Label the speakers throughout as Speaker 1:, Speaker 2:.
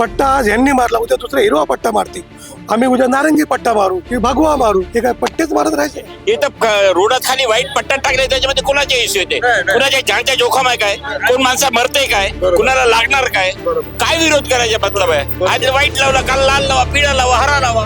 Speaker 1: पट्टा आज ह्यांनी मारला, उद्या दुसरा हिरवा पट्टा मारते, आम्ही उद्या नारंगी पट्टा मारू की भगवा मारू, हे काय पट्टेच मारत राहायचे.
Speaker 2: इथं रोडात खाली वाईट पट्टा टाकले, त्याच्यामध्ये कोणाचे इश्यू येते, कुणाच्या जाणच्या जोखम आहे काय, कोण माणसा मरते काय, कुणाला लागणार काय, काय विरोध करायचा मतलब आहे. आज वाईट लावला, काल लाल लावा, पिळा लावा, हरा लावा.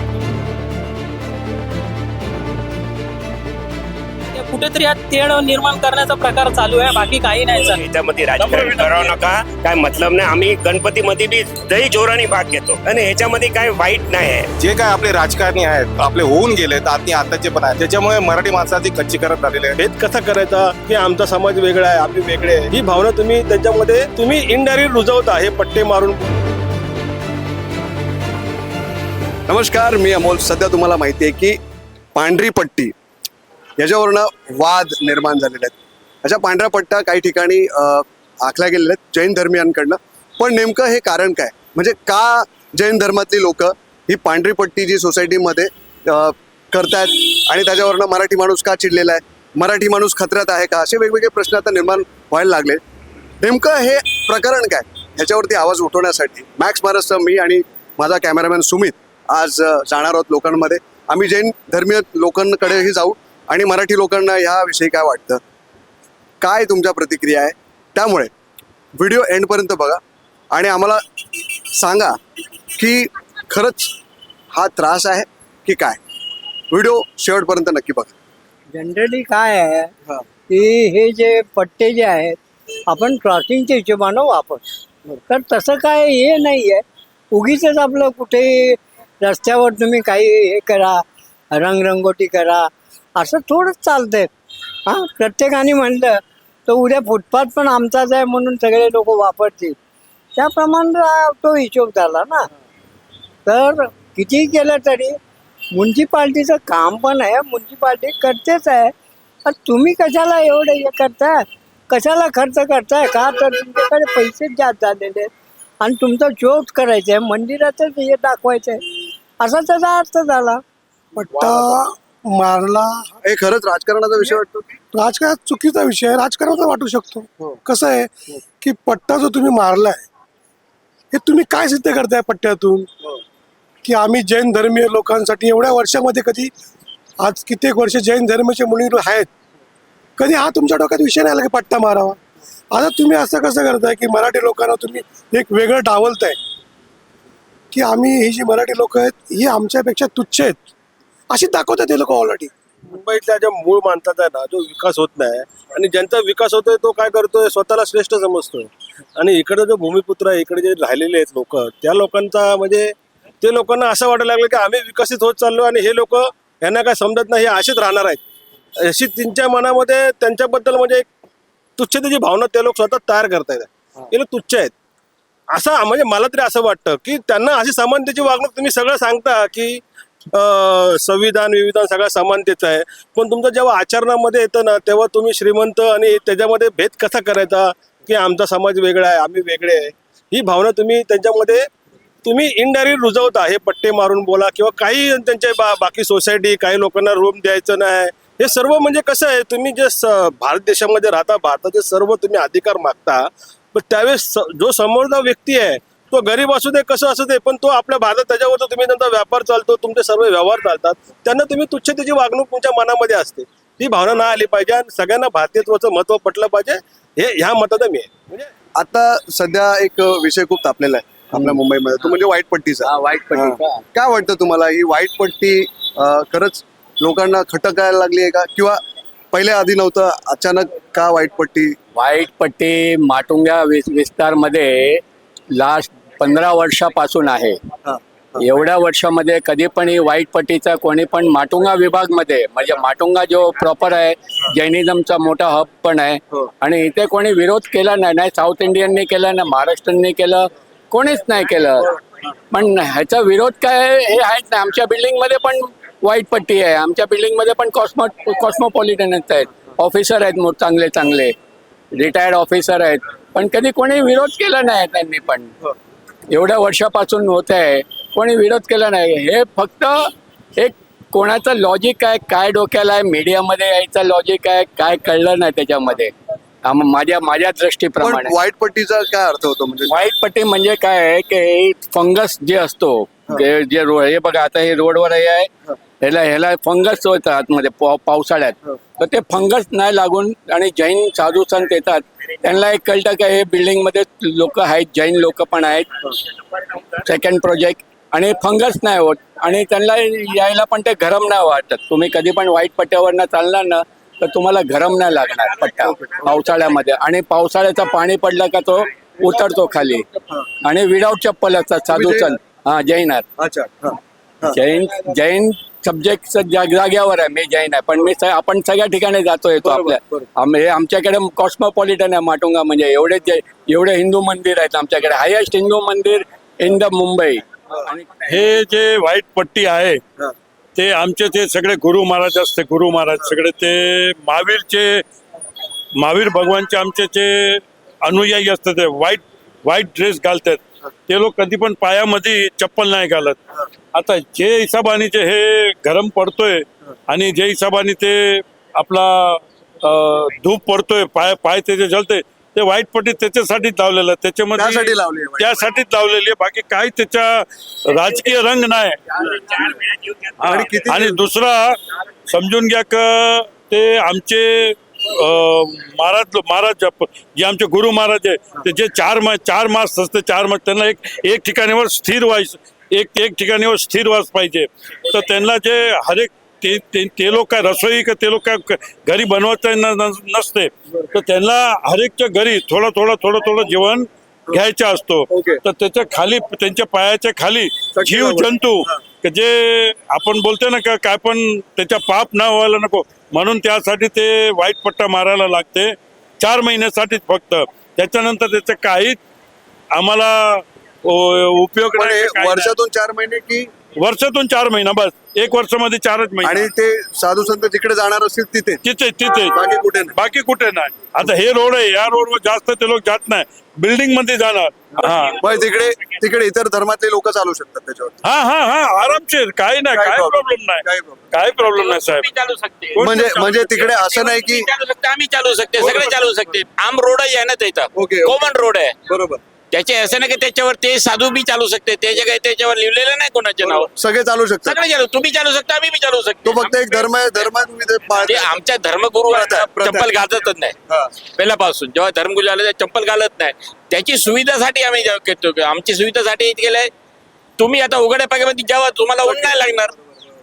Speaker 3: कुठेतरी हा तेढ निर्माण करण्याचा प्रकार चालू आहे, बाकी काही नाही चालू.
Speaker 4: याच्यामध्ये राजकारण करावं नका, काय मतलब नाही. आम्ही गणपतीमध्ये बी दही जोराने भाग घेतो आणि ह्याच्यामध्ये काय वाईट नाही आहे.
Speaker 5: जे काय आपले राजकारणी आहेत, आपले होऊन गेलेत, आताचे पण आहेत, त्याच्यामुळे मराठी माणसाची कच्ची करत झालेले आहे.
Speaker 6: भेद कसा करायचा की आमचा समाज वेगळा आहे, आम्ही वेगळे आहे, ही भावना तुम्ही त्याच्यामध्ये तुम्ही इनडायरेक्ट रुजवता हे पट्टे मारून.
Speaker 7: नमस्कार, मी अमोल. सध्या तुम्हाला माहिती आहे की पांढरी पट्टी याच्यावरनं वाद निर्माण झालेले आहेत. अशा पांढऱ्या पट्ट्या काही ठिकाणी आखल्या गेलेल्या आहेत जैन धर्मियांकडनं. पण नेमकं हे कारण काय, म्हणजे का जैन धर्मातली लोक ही पांढरी पट्टी जी सोसायटीमध्ये करतायत आणि त्याच्यावरनं मराठी माणूस का चिडलेला आहे, मराठी माणूस खतऱ्यात आहे का, असे वेगवेगळे प्रश्न आता निर्माण व्हायला लागले. नेमकं हे प्रकरण काय, ह्याच्यावरती आवाज उठवण्यासाठी मॅक्स महाराष्ट्र, मी आणि माझा कॅमेरामॅन सुमित आज जाणार आहोत लोकांमध्ये. आम्ही जैन धर्मीय लोकांकडेही जाऊ आणि मराठी लोकांना ह्याविषयी काय वाटतं, काय तुमच्या प्रतिक्रिया आहे. त्यामुळे व्हिडिओ एंडपर्यंत बघा आणि आम्हाला सांगा की खरंच हा त्रास आहे की काय. व्हिडिओ शेवटपर्यंत नक्की बघा.
Speaker 8: जनरली काय आहे की हे जे पट्टे जे आहेत आपण क्रॉसिंगच्या हिशोबानं वापरतो, तर तसं काय हे नाही आहे. उगीच आपलं कुठे रस्त्यावर तुम्ही काही हे करा, रंगरंगोटी करा, असं थोडंच चालतंय. हां, प्रत्येकाने म्हणलं तर उद्या फुटपाथ पण आमचाच आहे म्हणून सगळे लोक वापरतील, त्याप्रमाणे तो हिशोब झाला ना. तर कितीही केलं तरी म्युन्सिपाल्टीचं काम पण आहे, म्युन्सिपाल्टी करतेच आहे. पण तुम्ही कशाला एवढं हे करताय, कशाला खर्च करताय का, तर तुमच्याकडे पैसेच जास्त झालेले आहेत आणि तुमचा शोध करायचा आहे, मंदिरातच हे दाखवायचं आहे, असा त्याचा अर्थ झाला.
Speaker 1: पट्टा मारला
Speaker 7: हे खरंच राजकारणाचा विषय वाटतो.
Speaker 1: राजकारणात चुकीचा विषय आहे, राजकारणाचा वाटू शकतो. कसं आहे की पट्टा जो तुम्ही मारलाय हे तुम्ही काय सिद्ध करताय पट्ट्यातून, की आम्ही जैन धर्मीय लोकांसाठी एवढ्या वर्षामध्ये कधी, आज कित्येक वर्ष जैन धर्माचे मुली आहेत, कधी हा तुमच्या डोक्यात विषय नाही आला की पट्टा मारावा. आता तुम्ही असं कसं करताय की मराठी लोकांना तुम्ही एक वेगळं डावलताय की आम्ही ही जी मराठी लोक आहेत ही आमच्यापेक्षा तुच्छ आहेत, अशी दाखवतात ते लोक. ऑलरेडी
Speaker 6: मुंबईतल्या ज्या मूळ माणसाचा आहे ना, जो विकास होत नाही आणि ज्यांचा विकास होतोय तो काय करतोय, स्वतःला श्रेष्ठ समजतोय. आणि इकडे जो भूमिपुत्र आहे, इकडे जे राहिलेले आहेत लोक, त्या लोकांचा म्हणजे ते लोकांना असं वाटायला लागलं की आम्ही विकसित होत चाललो आणि हे लोक, यांना काय समजत नाही, हे असेच राहणार आहेत, अशी त्यांच्या मनामध्ये त्यांच्याबद्दल म्हणजे एक तुच्छतेची भावना ते लोक स्वतः तयार करतायत. हे लोक तुच्छ आहेत असं, म्हणजे मला तरी असं वाटतं की त्यांना अशी समानतेची वागणूक तुम्ही सगळं सांगता की संविधान विविधान सगळं समानतेचं आहे, पण तुमचं जेव्हा आचरणामध्ये येतं ना, तेव्हा तुम्ही श्रीमंत आणि त्याच्यामध्ये भेद कसा करायचा की आमचा समाज वेगळा आहे, आम्ही वेगळे आहे, ही भावना तुम्ही त्यांच्यामध्ये तुम्ही इनडायरेक्ट रुजवता. हे पट्टे मारून बोला किंवा काही त्यांचे बाकी सोसायटी, काही लोकांना रूम द्यायचं नाही, हे सर्व म्हणजे कसं आहे, तुम्ही जे भारत देशामध्ये राहता, भारताचे सर्व तुम्ही अधिकार मागता, पण त्यावेळेस जो समोरचा व्यक्ती आहे तो गरीब असू दे, कसं असू दे, पण तो आपल्या भारतात, त्याच्यावर तुम्ही त्यांचा व्यापार चालतो, तुमचे सर्व व्यवहार चालतात, त्यांना तुम्ही तुच्छतेची वागणूक तुमच्या मनामध्ये असते. ती भावना ना आली पाहिजे आणि सगळ्यांना भारतीयत्वाचं महत्व पटलं पाहिजे, हे ह्या मताचा मी आहे. म्हणजे
Speaker 7: आता सध्या एक विषय खूप तापलेला आहे आपल्या मुंबईमध्ये, तो म्हणजे व्हाईट पट्टीचा.
Speaker 8: वाईट पट्टी
Speaker 7: काय वाटतं तुम्हाला, ही व्हाईट पट्टी खरंच लोकांना खटकायला लागली आहे का, किंवा पहिल्या आधी नव्हतं, अचानक का व्हाईट पट्टी?
Speaker 9: व्हाईट पट्टी माटुंगा विस्तारमध्ये लास्ट 15 वर्षापासून आहे. एवढ्या वर्षामध्ये कधी पण ही व्हाईट पट्टीचा कोणी पण माटुंगा विभागमध्ये, म्हणजे माटुंगा जो प्रॉपर आहे जैनिझमचा मोठा हब पण आहे आणि इथे कोणी विरोध केला नाही, नाही साऊथ इंडियननी केला, ना महाराष्ट्रांनी केलं, कोणीच नाही केलं. पण ह्याचा विरोध काय हे आहेत ना, आमच्या बिल्डिंगमध्ये पण व्हाईट पट्टी आहे, आमच्या बिल्डिंगमध्ये पण कॉस्मोपॉलिटनच आहेत, ऑफिसर आहेत चांगले चांगले, रिटायर्ड ऑफिसर आहेत, पण कधी कोणी विरोध केला नाही. त्यांनी पण एवढ्या वर्षापासून होत आहे, कोणी विरोध केला नाही. हे फक्त एक कोणाचं लॉजिक आहे, काय डोक्याला आहे, मीडियामध्ये यायचं लॉजिक आहे, काय कळलं नाही त्याच्यामध्ये. माझ्या
Speaker 7: पण
Speaker 9: दृष्टीप्रमाणे
Speaker 7: वाईट पट्टीचा काय अर्थ होतो म्हणजे
Speaker 9: वाईट पट्टी म्हणजे काय आहे की फंगस जे असतो जे रोड हे बघा आता हे रोडवर हे आहे ह्याला फंगस होतं आतमध्ये पावसाळ्यात तर ते फंगस नाही लागून आणि जैन साधू संत येतात त्यांना एक कळतं की हे बिल्डिंग मध्ये लोक आहेत जैन लोक पण आहेत सेकंड प्रोजेक्ट आणि फंगस नाही होत आणि त्यांना यायला पण ते गरम नाही वाटत. तुम्ही कधी पण वाईट पट्ट्यावरनं चालणार ना तर तुम्हाला गरम नाही लागणार पट्टा पावसाळ्यामध्ये आणि पावसाळ्याचं पाणी पडलं का तो उतरतो खाली आणि विदाऊट चप्पल असतात साधू संत हा जैनात.
Speaker 7: अच्छा
Speaker 9: जैन सब्जेक्ट जाग्यावर आहे. मी जैन आहे पण आपण सगळ्या ठिकाणी जातो येतो आपल्या आमच्याकडे कॉस्मोपॉलिटन आहे माटुंगा म्हणजे एवढे हिंदू मंदिर आहेत आमच्याकडे हायेस्ट हिंदू मंदिर इन द मुंबई. आणि
Speaker 6: हे जे व्हाईट पट्टी आहे ते आमचे ते सगळे गुरु महाराज असते गुरु महाराज सगळे ते महावीर भगवानचे आमचे जे अनुयायी असतात ते व्हाईट ड्रेस घालतात. ते लोक कधी पण पायामध्ये चप्पल नाही घालत. आता जे हिशोबाने जे हे गरम पडतोय आणि जे हिशोबाने ते आपला धूप पडतोय पाय त्याचे जलते ते व्हाईट पट्टी त्याच्यासाठीच लावलेलं आहे.
Speaker 7: त्यासाठी लावली आहे.
Speaker 6: त्यासाठीच लावलेली आहे. बाकी काही त्याच्या राजकीय रंग नाही. आणि दुसरा समजून घ्या का ते आमचे महाराज जे आमचे गुरु महाराज आहे ते जे चार मास असते 4 मास त्यांना एक ठिकाणीवर स्थिर व्हायचं एक ठिकाणीवर स्थिर वास पाहिजे. तर त्यांना जे हरेक ते लोक काय रसोई का ते लोक काय घरी बनवत नसते तर त्यांना हरेकच्या घरी थोडं जेवण घ्यायचा असतो. तर त्याच्या खाली त्यांच्या पायाच्या खाली जीव जंतू जे आपण बोलतो ना का काय पण त्याच्या पाप न व्हायला नको म्हणून त्यासाठी ते व्हाईट पट्टा मारायला लागते 4 महिन्यासाठीच फक्त. त्याच्यानंतर त्याचं काहीच आम्हाला उपयोग नाही.
Speaker 7: वर्षातून 4 महिने की
Speaker 6: वर्षातून 4 महिना बस 1 वर्षामध्ये 4च महिने.
Speaker 7: आणि ते साधू संत जिकडे जाणार असतील तिथे
Speaker 6: बाकी कुठे नाही. आता हे रोड आहे या रोडवर जास्त ते लोक जात नाही बिल्डिंग मध्ये जाणार.
Speaker 7: पण तिकडे इतर धर्मातले लोक चालू शकतात त्याच्यावर.
Speaker 6: हा आरामशीर काही नाही काय प्रॉब्लेम नाही साहेब.
Speaker 2: चालू शकते
Speaker 7: म्हणजे तिकडे असं नाही की
Speaker 2: आम्ही चालू शकते सगळे चालू शकते. आम रोड आहे ना त्याचा कॉमन रोड आहे
Speaker 7: बरोबर
Speaker 2: त्याचे असं नाही की त्याच्यावर ते साधू बी चालू शकते त्याच्यावर लिहिलेलं नाही कोणाचे नाव
Speaker 7: सगळे चालू शकतात.
Speaker 2: सगळे चालू तुम्ही चालू शकता आम्ही बी चालू
Speaker 7: तो
Speaker 2: शकतो.
Speaker 7: फक्त एक धर्म आहे तुम्ही ते पाळता.
Speaker 2: ते आमच्या धर्मगुरू
Speaker 7: प्रथा आहे.
Speaker 2: चप्पल घालतच नाही पहिल्यापासून जेव्हा धर्मगुरू आले चप्पल घालत नाही. त्याची सुविधासाठी आम्ही घेतो आमची सुविधासाठी केलंय. तुम्ही आता उघड्या पाण्यामध्ये जेव्हा तुम्हाला ऊन नाही लागणार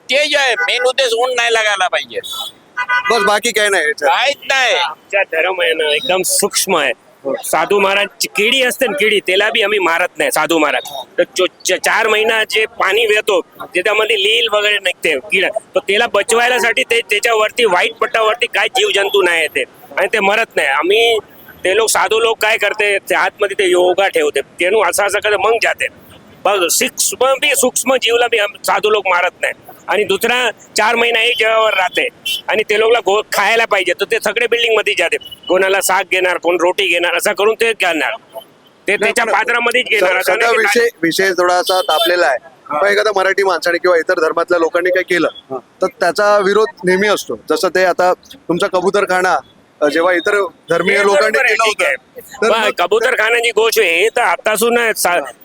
Speaker 2: ते जे आहे मेन उद्देश ऊन नाही लागायला पाहिजे
Speaker 7: बस बाकी काही नाही याच्यात.
Speaker 2: काहीच नाही.
Speaker 4: आमचा धर्म आहे ना एकदम सूक्ष्म आहे. साधू महाराज किडी असते ना किडी त्याला बी आम्ही मारत नाही. साधू महाराज तर 4 महिना जे पाणी येतो त्याच्यामध्ये लील वगैरे निघते किड तर त्याला बचवायसाठी ते त्याच्यावरती व्हाईट पट्टावरती काय जीवजंतू नाही येते आणि ते मरत नाही. आम्ही ते लोक साधू लोक काय करते ते आतमध्ये ते योगा ठेवते तेणू असं करते मग जाते. बघ सूक्ष्म जीवला बी साधू लोक मारत नाही. आणि दुसरा 4 महिना एक जगावर राहते आणि ते लोकला खायला पाहिजे तर ते सगळे बिल्डिंग मध्ये जाते. कोणाला साग घेणार कोण रोटी घेणार असं करून ते घेणार ते त्याच्या पात्रामध्येच घेणार.
Speaker 7: सगळा विषय थोडासा तापलेला आहे. पण एखाद्या मराठी माणसाने किंवा इतर धर्मातल्या लोकांनी काय केलं तर त्याचा विरोध नेहमी असतो. जसं ते आता तुमचा कबूतरखाना जेव्हा इतर धर्मीय लोकांनी केलं होतं
Speaker 4: कबूतरखान्याची गोष्ट आहे तर आतासून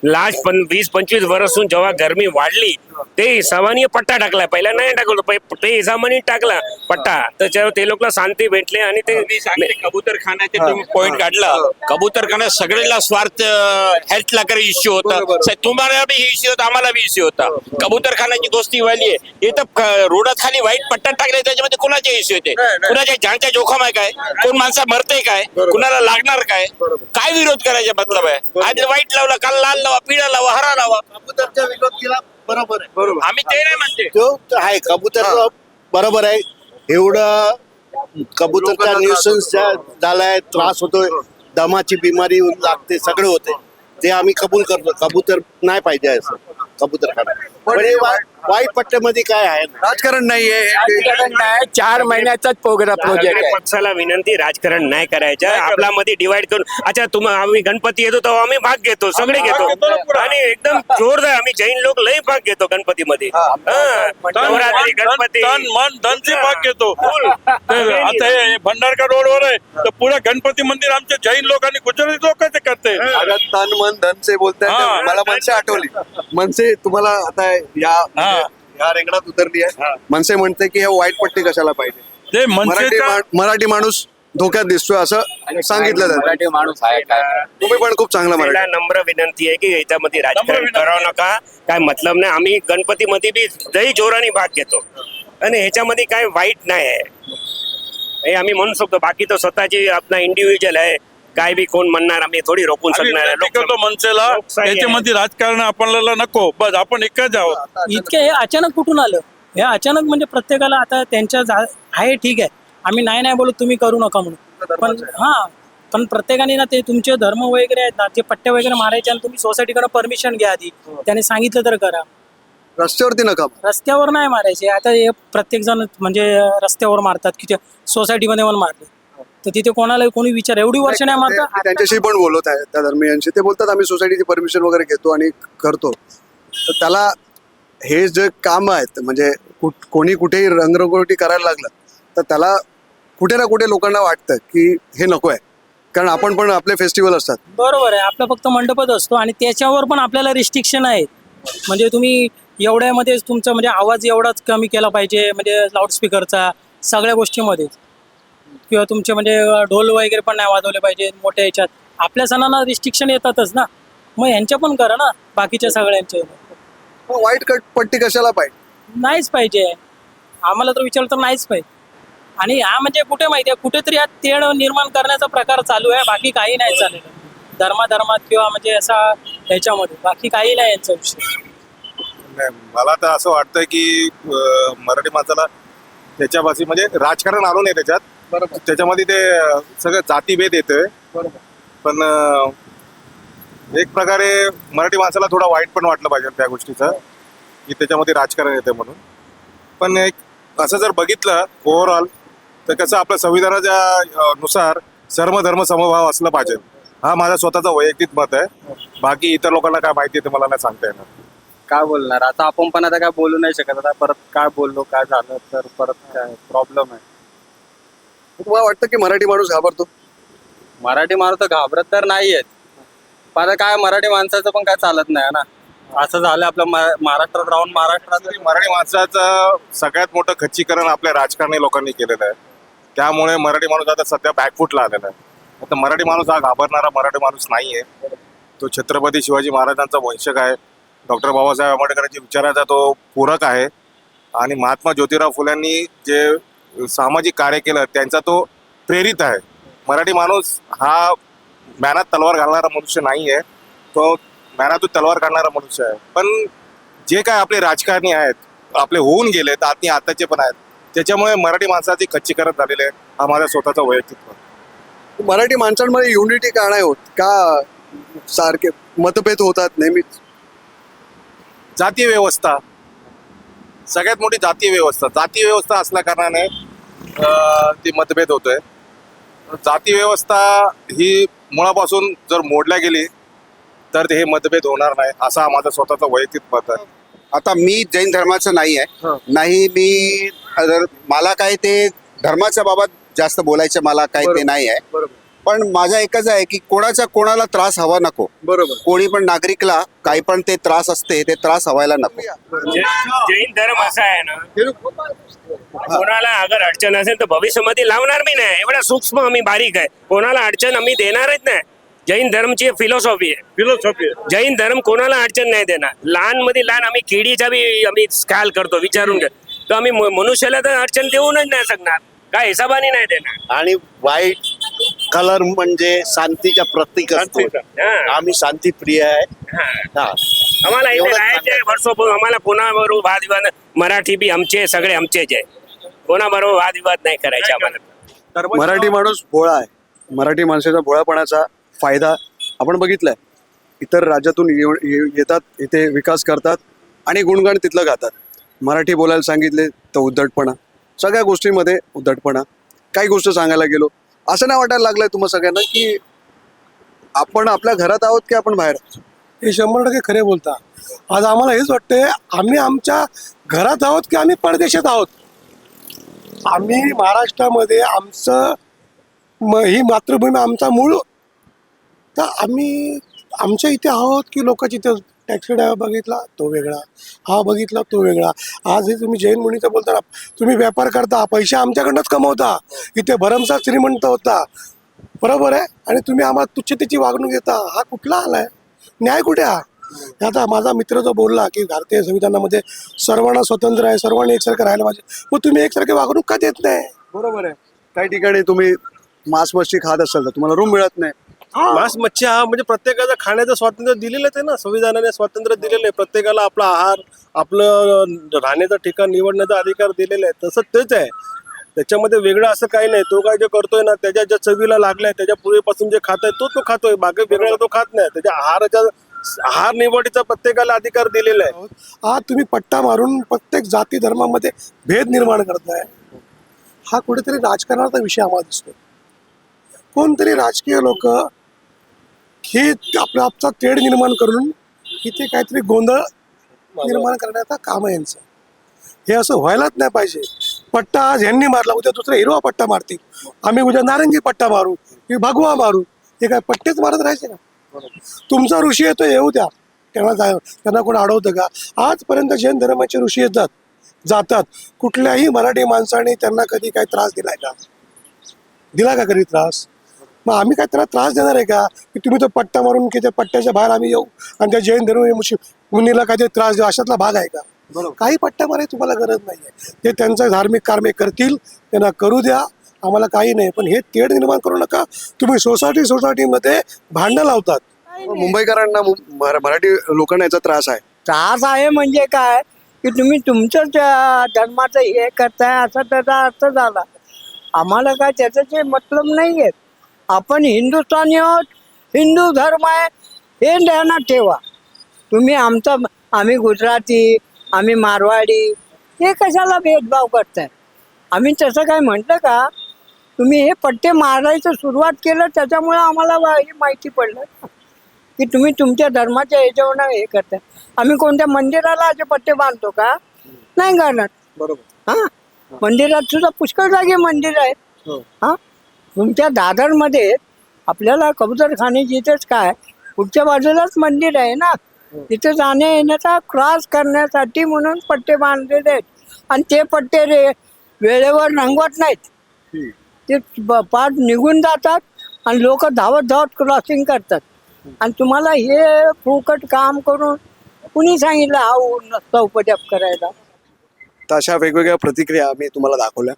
Speaker 4: लास्ट 20-25 वर्षासून जेव्हा गरमी वाढली ते हिसाबाने पट्टा टाकला. पहिला नाही टाकलो ते हिसाबाने टाकला पट्टा त्याच्यावर ते लोकला शांती भेटले. आणि ते
Speaker 2: कबूतरखान्याचे तुम्ही पॉइंट काढला कबूतरखान्यात सगळ्याला स्वार्थ हेल्थला काही इश्यू होता तुम्हाला बी इश्यू होता आम्हाला बी इश्यू होता. कबूतरखान्याची गोष्टी व्हायली आहे इथं रोडात खाली व्हाईट पट्टा टाकले त्याच्यामध्ये कोणाचे इश्यू होते कुणाच्या जाणच्या जोखम आहे काय कोण माणसा मरते काय कुणाला लागणार काय विरोध करायचा मतलब आहे. आज वाईट लावला काल लाल लावा पिळा लावा हरा लावा
Speaker 10: कबूतरचा विरोध केला बरोबर आहे.
Speaker 2: आम्ही ते नाही म्हणते
Speaker 10: तो आहे कबूतर बरोबर आहे. एवढं कबूतरचा न्यूसन्स झालाय त्रास होतोय दमाची बिमारी लागते सगळे होते ते आम्ही कबूल करतो. कबूतर नाही पाहिजे असं कबूतर खाना पण वाईट पट्ट्यामध्ये काय आहे ना?
Speaker 7: राजकारण नाहीये
Speaker 9: राजकारण नाही, 4 महिन्याचाच प्रोजेक्ट आहे.
Speaker 4: पक्षाला विनंती, राजकारण नाही करायचं. आपला मध्ये डिवाइड करून अच्छा आम्ही गणपती येतो तेव्हा आम्ही भाग घेतो, सगळे घेतो आणि एकदम जोरदार आम्ही जैन लोक लई भाग घेतो गणपतीमध्ये. नवरात्री, गणपती,
Speaker 6: मन धनचे भाग घेतो. आता हे भंडारका रोडवर आहे तर पुरा गणपती मंदिर आमचे जैन लोक आणि गुजराती लोक ते करते.
Speaker 7: आता तन मन धनसे बोलताय
Speaker 6: हा.
Speaker 7: तर मला मनसे आठवली. मनसे तुम्हाला आता या रेंगणात उतरली आहे. मनसे म्हणते की हे वाईट पट्टी कशाला पाहिजे,
Speaker 6: ते मनसेचा
Speaker 7: मराठी माणूस धोक्यात दिसतोय असं सांगितलं जातं.
Speaker 9: मराठी माणूस आहे काय?
Speaker 7: तुम्ही पण खूप चांगला
Speaker 4: मला
Speaker 7: मराठी.
Speaker 4: नम्र विनंती आहे की याच्यामध्ये राजकारण करावं नका, काय मतलब नाही. आम्ही गणपतीमध्ये बी लई जोराने भाग घेतो आणि ह्याच्यामध्ये काय वाईट नाही आहे हे आम्ही म्हणू शकतो. बाकी तो स्वतःची आपला इंडिव्हिज्युअल आहे, काय बी कोण म्हणणार आम्ही थोडी रोखून शकणार आहे.
Speaker 6: करतो मनसेला,
Speaker 4: लोकशाही आहे.
Speaker 6: त्याच्यामध्ये राजकारण आपल्याला नको. बस आपण एकच आहोत.
Speaker 3: इतके हे अचानक कुठून आलं हे अचानक म्हणजे प्रत्येकाला आता त्यांच्या आहे ठीक आहे आम्ही नाही बोलत तुम्ही करू नका म्हणून पण प्रत्येकाने ना ते तुमचे धर्म वगैरे आहेत ना ते पट्टे वगैरे मारायचे आणि तुम्ही सोसायटीकडे परमिशन घ्या आधी त्याने सांगितलं तर करा.
Speaker 7: रस्त्यावरती नका.
Speaker 3: रस्त्यावर नाही मारायचे. आता हे प्रत्येक जण म्हणजे रस्त्यावर मारतात की सोसायटीमध्ये पण मारले तर तिथे कोणाला कोणी विचार एवढी वर्ष नाही
Speaker 7: मी
Speaker 3: मारतात.
Speaker 7: त्यांच्याशी पण बोलत आहे त्या धर्मियांशी. ते बोलतात आम्ही सोसायटीची परमिशन वगैरे घेतो आणि करतो. तर त्याला हे जे काम आहेत म्हणजे कोणी कुठेही रंगरंगोटी करायला लागलं तर त्याला कुठे ना कुठे लोकांना वाटतं की हे नको आहे, कारण आपण पण आपले फेस्टिवल असतात.
Speaker 3: बरोबर आहे आपला फक्त मंडपच असतो आणि त्याच्यावर पण आपल्याला रिस्ट्रिक्शन आहेत. म्हणजे तुम्ही एवढ्यामध्ये तुमचा म्हणजे आवाज एवढाच कमी केला पाहिजे म्हणजे लाऊडस्पीकरचा सगळ्या गोष्टीमध्ये किंवा तुमचे म्हणजे ढोल वगैरे पण नाही वाजवले पाहिजे मोठ्या ह्याच्यात. आपल्या सणांना रिस्ट्रिक्शन येतातच ना मग ह्यांच्या पण करा ना बाकीच्या सगळ्यांचे.
Speaker 7: वाईट पट्टी कशाला पाहिजे?
Speaker 3: नाहीच पाहिजे आम्हाला तर विचारलं तर नाहीच पाहिजे. आणि हा म्हणजे कुठे माहिती आहे कुठेतरी हा तेढ निर्माण करण्याचा प्रकार चालू आहे बाकी काही नाही चाललेलं धर्मात किंवा म्हणजे असा ह्याच्यामध्ये बाकी काही नाही यांचा विषय.
Speaker 5: नाही, मला तर असं वाटतंय की मराठी माणसाला त्याच्यापाशी म्हणजे राजकारण आणू नये त्याच्यात. त्याच्यामध्ये ते सगळं जातीभेद येतोय. पण एक प्रकारे मराठी माणसाला थोडा वाईट पण वाटलं पाहिजे त्या गोष्टीचं की त्याच्यामध्ये राजकारण येते म्हणून. पण एक असं जर बघितलं ओव्हरऑल तर कसं आपल्या संविधानाच्या नुसार सर्व धर्म समभाव असलं पाहिजे. हा माझा स्वतःचा वैयक्तिक मत आहे. बाकी इतर लोकांना काय माहिती आहे ते मला नाही सांगता येणार.
Speaker 11: काय बोलणार आता आपण पण आता काय बोलू नाही शकत. आता परत काय बोललो काय झालं तर परत काय प्रॉब्लेम आहे.
Speaker 7: तुम्हाला वाटतं की मराठी माणूस घाबरतो?
Speaker 11: मराठी माणूस तर घाबरत तर नाहीयेत पण आता काय मराठी माणसाचं पण काय चालत नाही ना. असं झालं आपलं महाराष्ट्रात राहून महाराष्ट्रात
Speaker 5: मराठी माणसाचं सगळ्यात मोठं खच्चीकरण आपल्या राजकारणी लोकांनी केलेलं आहे. त्यामुळे मराठी माणूस आता सध्या बॅकफुटला आलेला आहे. आता मराठी माणूस हा घाबरणारा मराठी माणूस नाहीये. तो छत्रपती शिवाजी महाराजांचा वंशक आहे. डॉक्टर बाबासाहेब आंबेडकरांच्या विचाराचा तो पूरक आहे आणि महात्मा ज्योतिराव फुल्यांनी जे सामाजिक कार्य केलं त्यांचा तो प्रेरित आहे. मराठी माणूस हा मॅनात तलवार घालणारा मनुष्य नाही आहे. तो मॅनातून तलवार काढणारा मनुष्य आहे. पण जे काय आपले राजकारणी आहेत आपले होऊन गेले तर आताचे पण आहेत त्याच्यामुळे मराठी माणसाची खच्चीकरण झालेली आहे. हा माझा स्वतःचा वैयक्तिक मत.
Speaker 7: मराठी माणसांमध्ये युनिटी का नाही होत? का सारखे मतभेद होतात नेहमीच?
Speaker 5: जातीय व्यवस्था सगळ्यात मोठी जातीय व्यवस्था असल्या कारणाने ती मतभेद होतोय. जाती व्यवस्था ही मुळापासून जर मोडल्या गेली तर हे मतभेद होणार नाही असा माझा स्वतःचा वैयक्तिक मत आहे.
Speaker 10: आता मी जैन धर्माचं नाही आहे नाही मी मला काय ते धर्माच्या बाबत जास्त बोलायचं मला काय ते नाही आहे. पण माझा एकच आहे की कोणाला त्रास हवा नको.
Speaker 7: बरोबर.
Speaker 10: कोणी पण नागरिकला काही पण ते त्रास असते ते त्रास हवायला नको.
Speaker 4: जैन धर्म असा आहे ना कोणाला अगर अडचण असेल तर भविष्यामध्ये लावणार मी नाही. एवढा सूक्ष्म आम्ही बारीक आहे. कोणाला अडचण आम्ही देणारच नाही. जैन धर्मची फिलॉसॉफी आहे. जैन धर्म कोणाला अडचण नाही देणार. लहान मध्ये लहान आम्ही किडीचा बी आम्ही ख्याल करतो विचारून घ्या तर आम्ही मनुष्याला तर अडचण देऊनच नाही शकणार काय हिसाबाने नाही देणार.
Speaker 10: आणि व्हाईट कलर म्हणजे शांतीचा प्रतीक असतो. आम्ही शांतीप्रिय आहे.
Speaker 4: आम्हाला इथे राहायचे वर्षोपूर्वी आम्हाला कोणाबरोबर वादविवाद मराठी बी आमचे सगळे आमचेच आहे. कोणाबरोबर वादविवाद नाही करायचे आम्हाला.
Speaker 7: मराठी माणूस भोळा आहे. मराठी माणसाच्या भोळापणाचा फायदा आपण बघितलाय. इतर राज्यातून येतात इथे विकास करतात आणि गुणगान तिथलं गातात. मराठी बोलायला सांगितले तर उद्धटपणा, सगळ्या गोष्टींमध्ये उद्धटपणा. काही गोष्ट सांगायला गेलो असं नाही वाटायला लागलंय तुम्हा सगळ्यांना की आपण आपल्या घरात आहोत की आपण बाहेर आहोत?
Speaker 1: हे 100% खरे बोलता. आज आम्हाला हेच वाटतंय, आम्ही आमच्या घरात आहोत की आम्ही परदेशात आहोत. आम्ही महाराष्ट्रामध्ये आमचं ही मातृभूमी आमचा मूळ, तर आम्ही आमच्या इथे आहोत की लोकांच्या इथे. टॅक्सी ड्रायव्हर बघितला तो वेगळा, हा बघितला तो वेगळा. आज हे तुम्ही जैन मुनीचं बोलता, तुम्ही व्यापार करता, पैसे आमच्याकडनंच कमवता, इथे भरमसाठ श्रीमंत होता, बरोबर आहे, आणि तुम्ही आम्हाला तुच्छतेची वागणूक देता. हा कुठला आलाय? न्याय कुठे हा? आता माझा मित्र जो बोलला की भारतीय संविधानामध्ये सर्वांना स्वतंत्र आहे, सर्वांनी एकसारखं राहायला पाहिजे, मग तुम्ही एकसारखी वागणूक का देत नाही?
Speaker 7: बरोबर आहे. काही ठिकाणी तुम्ही मांस मच्छी खात असाल तर तुम्हाला रूम मिळत नाही.
Speaker 6: मांस मच्छी हा म्हणजे प्रत्येकाचं खाण्याचं स्वातंत्र्य दिलेलंच आहे ना, संविधानाने स्वातंत्र्य दिलेलं आहे. प्रत्येकाला आपला आहार, आपलं राहण्याचं ठिकाण निवडण्याचा अधिकार दिलेला आहे. तसं तेच आहे, त्याच्यामध्ये वेगळं असं काही नाही. तो काय जे करतोय ना, त्याच्या ज्या चवीला लागलाय, त्याच्या पूर्वीपासून जे खात आहे तो खातोय, बाकी वेगळा तो खात नाही. त्याच्या आहार निवडीचा प्रत्येकाला अधिकार दिलेला आहे.
Speaker 1: आज तुम्ही पट्टा मारून प्रत्येक जाती धर्मामध्ये भेद निर्माण करताय. हा कुठेतरी राजकारणाचा विषय आम्हाला दिसतो. कोणतरी राजकीय लोक हे आपला तेढ निर्माण करून इथे काहीतरी गोंधळ निर्माण करण्याचं काम आहे यांचं. हे असं व्हायलाच नाही पाहिजे. पट्टा आज ह्यांनी मारला, उद्या दुसरा हिरवा पट्टा मारतील, आम्ही उद्या नारंगी पट्टा मारू की भगवा मारू. हे काय पट्टेच मारत राहायचे ना? तुमचा ऋषी येतो येऊ द्या, त्यांना कोण अडवतं का? आजपर्यंत जैन धर्माचे ऋषी जातात, कुठल्याही मराठी माणसाने त्यांना कधी काही त्रास दिलाय का? दिला का कधी त्रास? मग आम्ही काय त्याला त्रास देणार आहे का की तुम्ही तो पट्टा मारून की त्या पट्ट्याच्या बाहेर आम्ही येऊ आणि त्या जैन धर्म मुनीला काहीतरी त्रास देऊ? अशातला भाग आहे का? काही पट्ट्या मारायची तुम्हाला गरज नाही आहे. ते त्यांचं धार्मिक कार्य करतील, त्यांना करू द्या, आम्हाला काही नाही. पण हे तेढ निर्माण करू नका. तुम्ही सोसायटीमध्ये भांडणं लावतात.
Speaker 7: मुंबईकरांना मराठी लोकांना याचा त्रास आहे.
Speaker 8: त्रास आहे म्हणजे काय की तुम्ही तुमचंच धर्माचं हे करताय असा त्याचा अर्थ झाला. आम्हाला काय त्याचं मतलब नाही आहे. आपण हिंदुस्थानी आहोत, हिंदू धर्म आहे हे ध्यानात ठेवा. तुम्ही आम्ही गुजराती, आम्ही मारवाडी, हे कशाला भेदभाव करताय? आम्ही तसं काय म्हटलं का? तुम्ही हे पट्टे मारायचं सुरुवात केलं त्याच्यामुळे आम्हाला हे माहिती पडलं की तुम्ही तुमच्या धर्माच्या ह्याच्यावर हे करताय. आम्ही कोणत्या मंदिराला असे पट्टे बांधतो का? नाही करणार.
Speaker 7: बरोबर.
Speaker 8: हा, मंदिरात सुद्धा पुष्कळ जागे मंदिर आहेत. हा, तुमच्या दादरमध्ये आपल्याला कबूतरखान्याची इथेच काय पुढच्या बाजूलाच मंदिर आहे ना, तिथे जाण्या येण्याचा क्रॉस करण्यासाठी म्हणून पट्टे बांधलेले आहेत. आणि ते पट्टे वेळेवर रंगवत नाहीत, ते पार निघून जातात आणि लोक धावत क्रॉसिंग करतात. आणि तुम्हाला हे फुकट काम करून कुणी सांगितलं हा नसता उपद्याप करायला?
Speaker 7: तर अशा वेगवेगळ्या प्रतिक्रिया मी तुम्हाला दाखवल्या.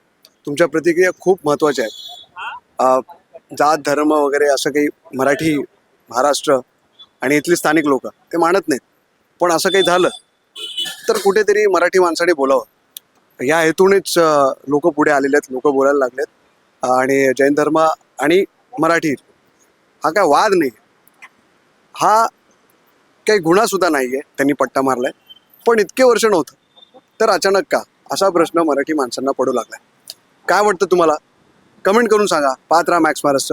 Speaker 7: तुमच्या प्रतिक्रिया खूप महत्त्वाच्या आहेत. जात धर्म वगैरे असं काही मराठी, महाराष्ट्र आणि इथली स्थानिक लोक ते मानत नाहीत. पण असं काही झालं तर कुठेतरी मराठी माणसाने बोलावं, या हेतूनेच लोक पुढे आलेले आहेत, लोक बोलायला लागलेत. आणि जैन धर्म आणि मराठी हा काय वाद नाही, हा काही गुन्हा सुद्धा नाही आहे. त्यांनी पट्टा मारलाय, पण इतके वर्ष नव्हतं, तर अचानक का? असा प्रश्न मराठी माणसांना पडू लागलाय. काय वाटतं तुम्हाला? कमेंट करून सांगा. पाहत राहा मॅक्स महाराष्ट्र.